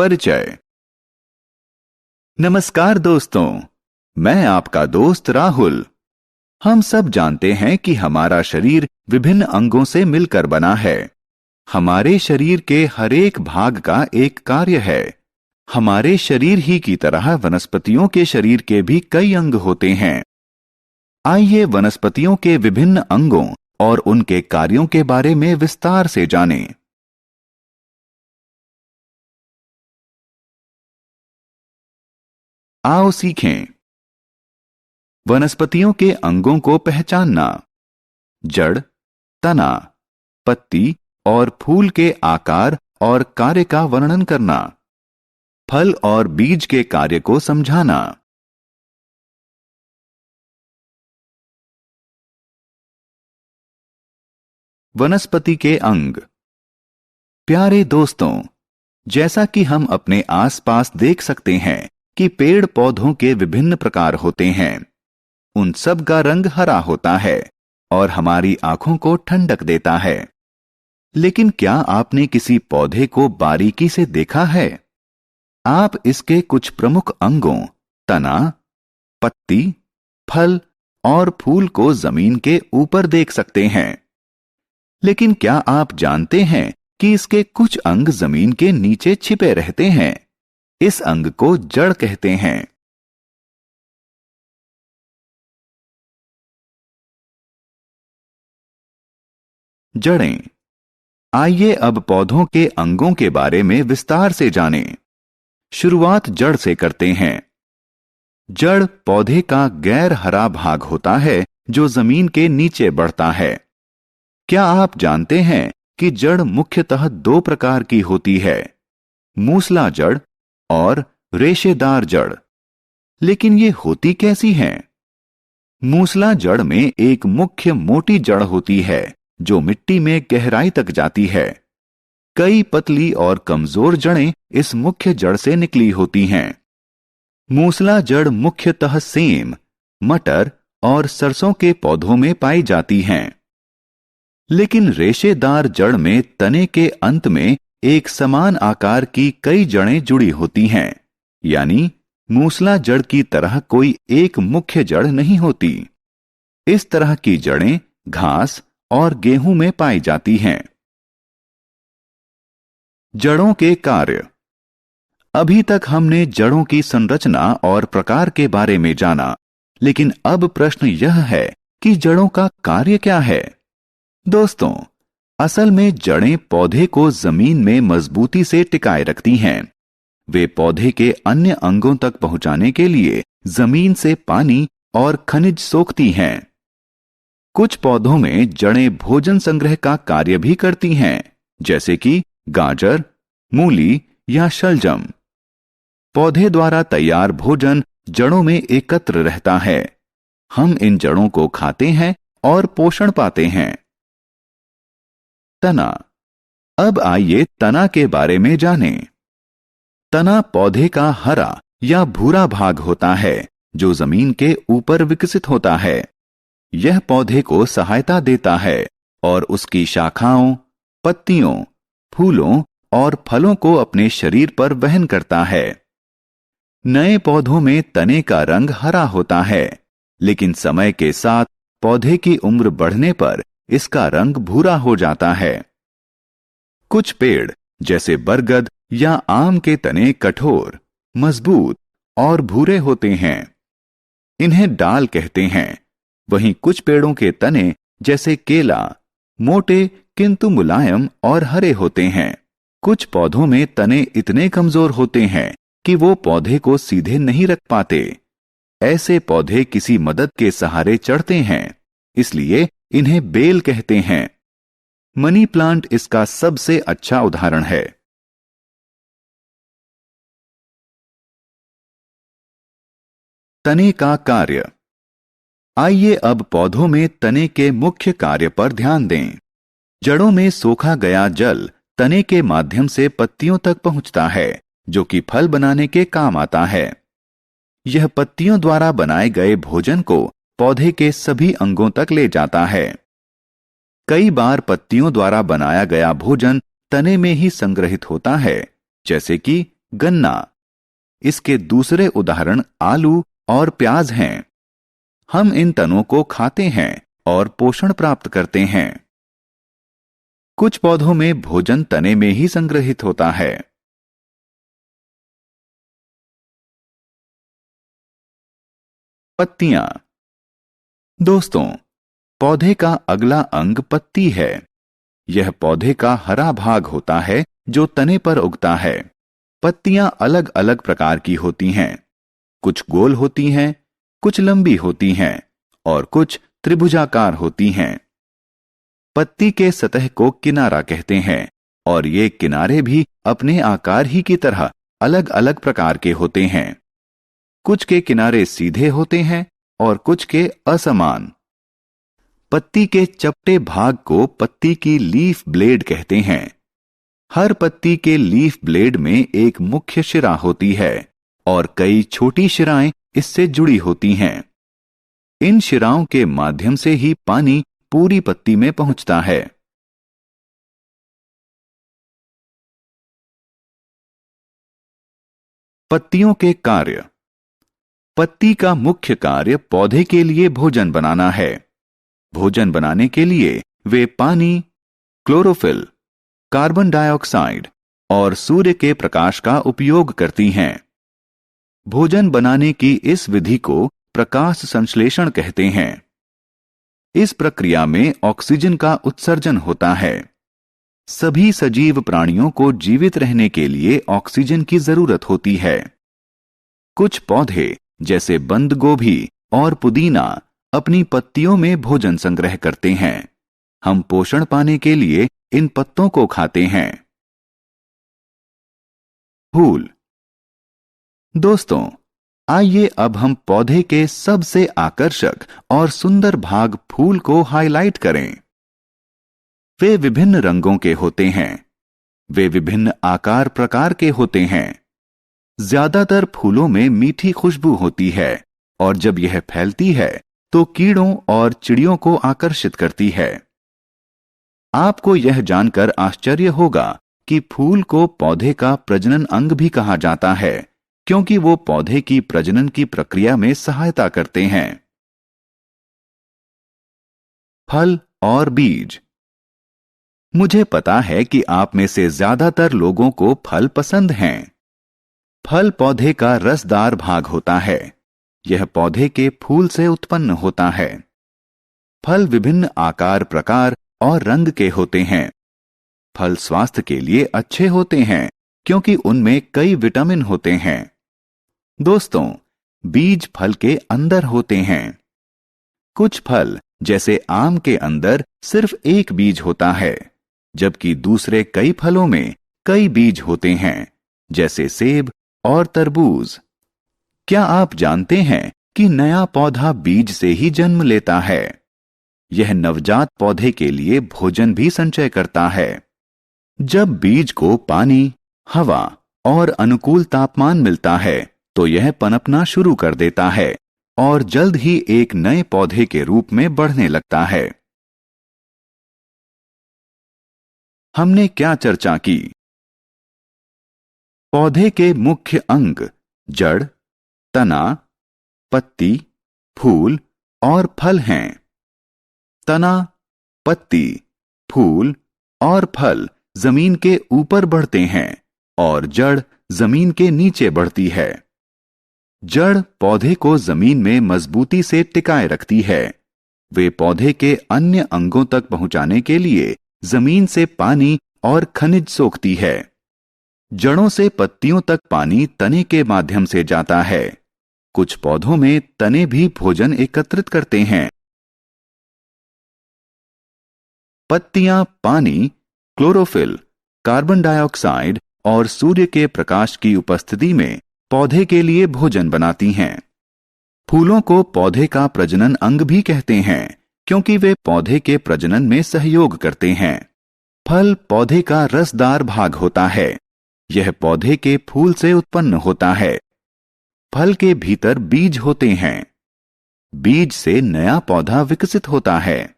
परिचय। नमस्कार दोस्तों, मैं आपका दोस्त राहुल। हम सब जानते हैं कि हमारा शरीर विभिन्न अंगों से मिलकर बना है। हमारे शरीर के हर एक भाग का एक कार्य है। हमारे शरीर ही की तरह वनस्पतियों के शरीर के भी कई अंग होते हैं। आइए वनस्पतियों के विभिन्न अंगों और उनके कार्यों के बारे में विस्तार से जानें। आओ सीखें। वनस्पतियों के अंगों को पहचानना। जड़, तना, पत्ती और फूल के आकार और कार्य का वर्णन करना। फल और बीज के कार्य को समझाना। वनस्पति के अंग। प्यारे दोस्तों, जैसा कि हम अपने आसपास देख सकते हैं कि पेड़ पौधों के विभिन्न प्रकार होते हैं। उन सब का रंग हरा होता है और हमारी आंखों को ठंडक देता है। लेकिन क्या आपने किसी पौधे को बारीकी से देखा है? आप इसके कुछ प्रमुख अंगों, तना, पत्ती, फल और फूल को जमीन के ऊपर देख सकते हैं। लेकिन क्या आप जानते हैं कि इसके कुछ अंग जमीन के नीचे छिपे रहते हैं? इस अंग को जड़ कहते हैं। जड़ें। आइए अब पौधों के अंगों के बारे में विस्तार से जानें। शुरुआत जड़ से करते हैं। जड़ पौधे का गैर हरा भाग होता है जो जमीन के नीचे बढ़ता है। क्या आप जानते हैं कि जड़ मुख्यतः दो प्रकार की होती है, मूसला जड़ और रेशेदार जड़। लेकिन ये होती कैसी हैं? मूसला जड़ में एक मुख्य मोटी जड़ होती है जो मिट्टी में गहराई तक जाती है। कई पतली और कमजोर जड़ें इस मुख्य जड़ से निकली होती हैं। मूसला जड़ मुख्यतः सेम, मटर और सरसों के पौधों में पाई जाती हैं। लेकिन रेशेदार जड़ में तने के अंत में एक समान आकार की कई जड़ें जुड़ी होती हैं, यानी मूसला जड़ की तरह कोई एक मुख्य जड़ नहीं होती। इस तरह की जड़ें घास और गेहूं में पाई जाती हैं। जड़ों के कार्य। अभी तक हमने जड़ों की संरचना और प्रकार के बारे में जाना, लेकिन अब प्रश्न यह है कि जड़ों का कार्य क्या है? दोस्तों, असल में जड़ें पौधे को जमीन में मजबूती से टिकाए रखती हैं। वे पौधे के अन्य अंगों तक पहुंचाने के लिए जमीन से पानी और खनिज सोखती हैं। कुछ पौधों में जड़ें भोजन संग्रह का कार्य भी करती हैं, जैसे कि गाजर, मूली या शलजम। पौधे द्वारा तैयार भोजन जड़ों में एकत्र रहता है। हम इन जड़ों को खाते हैं और पोषण पाते हैं। तना। अब आइए तना के बारे में जानें। तना पौधे का हरा या भूरा भाग होता है जो जमीन के ऊपर विकसित होता है। यह पौधे को सहायता देता है और उसकी शाखाओं, पत्तियों, फूलों और फलों को अपने शरीर पर वहन करता है। नए पौधों में तने का रंग हरा होता है, लेकिन समय के साथ पौधे की उम्र बढ़ने पर इसका रंग भूरा हो जाता है। कुछ पेड़ जैसे बरगद या आम के तने कठोर, मजबूत और भूरे होते हैं। इन्हें डाल कहते हैं। वहीं कुछ पेड़ों के तने जैसे केला मोटे किंतु मुलायम और हरे होते हैं। कुछ पौधों में तने इतने कमजोर होते हैं कि वो पौधे को सीधे नहीं रख पाते। ऐसे पौधे किसी मदद के सहारे चढ़ते हैं, इसलिए इन्हें बेल कहते हैं। मनी प्लांट इसका सबसे अच्छा उदाहरण है। तने का कार्य। आइए अब पौधों में तने के मुख्य कार्य पर ध्यान दें। जड़ों में सोखा गया जल तने के माध्यम से पत्तियों तक पहुंचता है, जो कि फल बनाने के काम आता है। यह पत्तियों द्वारा बनाए गए भोजन को पौधे के सभी अंगों तक ले जाता है। कई बार पत्तियों द्वारा बनाया गया भोजन तने में ही संग्रहित होता है, जैसे कि गन्ना। इसके दूसरे उदाहरण आलू और प्याज हैं। हम इन तनों को खाते हैं और पोषण प्राप्त करते हैं। कुछ पौधों में भोजन तने में ही संग्रहित होता है। पत्तियां। दोस्तों, पौधे का अगला अंग पत्ती है। यह पौधे का हरा भाग होता है जो तने पर उगता है। पत्तियां अलग अलग प्रकार की होती हैं। कुछ गोल होती हैं, कुछ लंबी होती हैं और कुछ त्रिभुजाकार होती हैं। पत्ती के सतह को किनारा कहते हैं और ये किनारे भी अपने आकार ही की तरह अलग अलग प्रकार के होते हैं। कुछ के किनारे सीधे होते हैं और कुछ के असमान। पत्ती के चपटे भाग को पत्ती की लीफ ब्लेड कहते हैं। हर पत्ती के लीफ ब्लेड में एक मुख्य शिरा होती है और कई छोटी शिराएं इससे जुड़ी होती हैं। इन शिराओं के माध्यम से ही पानी पूरी पत्ती में पहुंचता है। पत्तियों के कार्य। पत्ती का मुख्य कार्य पौधे के लिए भोजन बनाना है। भोजन बनाने के लिए वे पानी, क्लोरोफिल, कार्बन डाइऑक्साइड और सूर्य के प्रकाश का उपयोग करती हैं। भोजन बनाने की इस विधि को प्रकाश संश्लेषण कहते हैं। इस प्रक्रिया में ऑक्सीजन का उत्सर्जन होता है। सभी सजीव प्राणियों को जीवित रहने के लिए ऑक्सीजन की जरूरत होती है। कुछ पौधे जैसे बंद गोभी और पुदीना अपनी पत्तियों में भोजन संग्रह करते हैं। हम पोषण पाने के लिए इन पत्तों को खाते हैं। फूल। दोस्तों, आइए अब हम पौधे के सबसे आकर्षक और सुंदर भाग फूल को हाईलाइट करें। वे विभिन्न रंगों के होते हैं। वे विभिन्न आकार प्रकार के होते हैं। ज्यादातर फूलों में मीठी खुशबू होती है और जब यह फैलती है तो कीड़ों और चिड़ियों को आकर्षित करती है। आपको यह जानकर आश्चर्य होगा कि फूल को पौधे का प्रजनन अंग भी कहा जाता है, क्योंकि वो पौधे की प्रजनन की प्रक्रिया में सहायता करते हैं। फल और बीज। मुझे पता है कि आप में से ज्यादातर लोगों को फल पसंद हैं। फल पौधे का रसदार भाग होता है। यह पौधे के फूल से उत्पन्न होता है। फल विभिन्न आकार प्रकार और रंग के होते हैं। फल स्वास्थ्य के लिए अच्छे होते हैं क्योंकि उनमें कई विटामिन होते हैं। दोस्तों, बीज फल के अंदर होते हैं। कुछ फल जैसे आम के अंदर सिर्फ एक बीज होता है, जबकि दूसरे कई फलों में कई बीज होते हैं, जैसे सेब और तरबूज। क्या आप जानते हैं कि नया पौधा बीज से ही जन्म लेता है? यह नवजात पौधे के लिए भोजन भी संचय करता है। जब बीज को पानी, हवा और अनुकूल तापमान मिलता है तो यह पनपना शुरू कर देता है और जल्द ही एक नए पौधे के रूप में बढ़ने लगता है। हमने क्या चर्चा की? पौधे के मुख्य अंग जड़, तना, पत्ती, फूल और फल हैं। तना, पत्ती, फूल और फल जमीन के ऊपर बढ़ते हैं और जड़ जमीन के नीचे बढ़ती है। जड़ पौधे को जमीन में मजबूती से टिकाए रखती है। वे पौधे के अन्य अंगों तक पहुंचाने के लिए जमीन से पानी और खनिज सोखती है। जड़ों से पत्तियों तक पानी तने के माध्यम से जाता है। कुछ पौधों में तने भी भोजन एकत्रित करते हैं। पत्तियां पानी, क्लोरोफिल, कार्बन डाइऑक्साइड और सूर्य के प्रकाश की उपस्थिति में पौधे के लिए भोजन बनाती हैं। फूलों को पौधे का प्रजनन अंग भी कहते हैं, क्योंकि वे पौधे के प्रजनन में सहयोग करते हैं। फल पौधे का रसदार भाग होता है। यह पौधे के फूल से उत्पन्न होता है। फल के भीतर बीज होते हैं। बीज से नया पौधा विकसित होता है।